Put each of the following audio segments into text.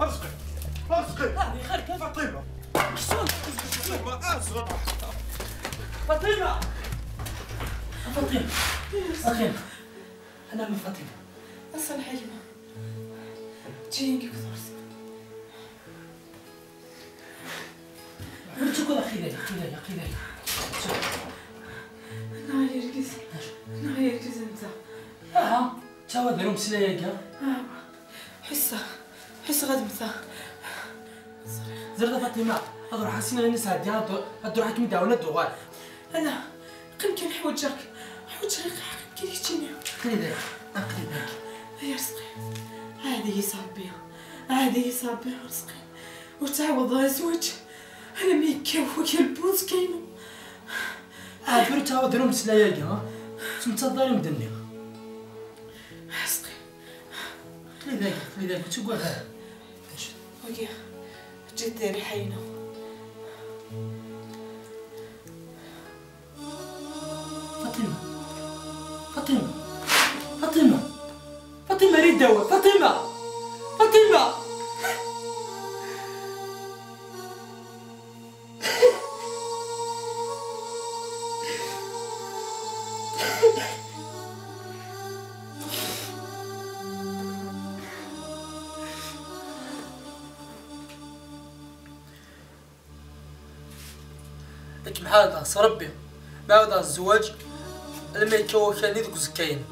ارزقي ارزقي. هذه خير. فاطمه شلون؟ فاطمه اصغر. فاطمه فاطمه اخي انا من فاطمه اصلا حلمه تجيني كثر تقول اخي ذي انا يركز انت توا ديرهم سلايقه حس غد مثا زرده فاطمه اضرب حسينا الناس هادي هادو حكمي داوله دوغال انا يمكن حوجك يمكن يجيني خلي ذاك اخلي ذاك يا رزقي عادي يصاب بيها رزقي وتعوض ازواج انا ميكا وكلبوز كاينو عافر توا ديرهم سلايقه تمتظرين مدني رزقي خلي ذاك تقول هذا وكي جيت داري حينو فاطمه ريد دواء فاطمه لك محال صربي بعد الزواج لما يتشوف كان يدك زكاين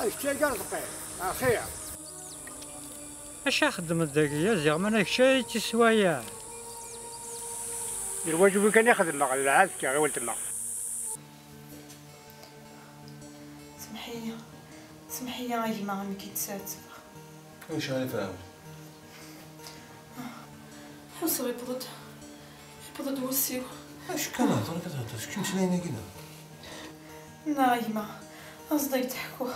الشيء قرصقي أخير اش خدم الدقيقة زعما انا شي تسوايا الواجب كان يخدم مع العسكر غير تما سمحي يا غي ما عمي كيتساتف واش راني فاهم حوصل يبضد وسيو اش كان هضر كتهضر شكون مشلينا كده نايمة قصدي يضحكوا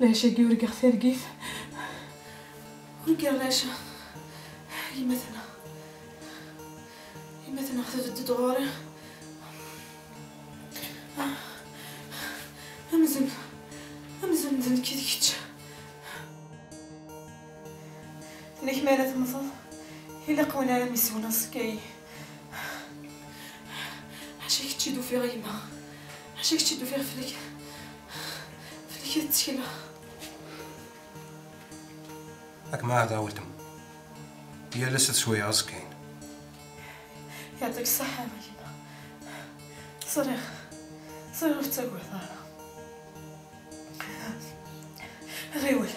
ليش يجي ورقة خثير كيف ورقة ليش يمثنا خذت الدغوري امزن كيتش انك مالت مصل إلا قونا ميسونا سكاي عشاك تشدو في غيمة عشاك تشدو في غفلك التشكيلة راك ما داولتم هي لست شوية عسكين يعطيك الصحة مهيبة صريخ في تاقوى ثارة غيول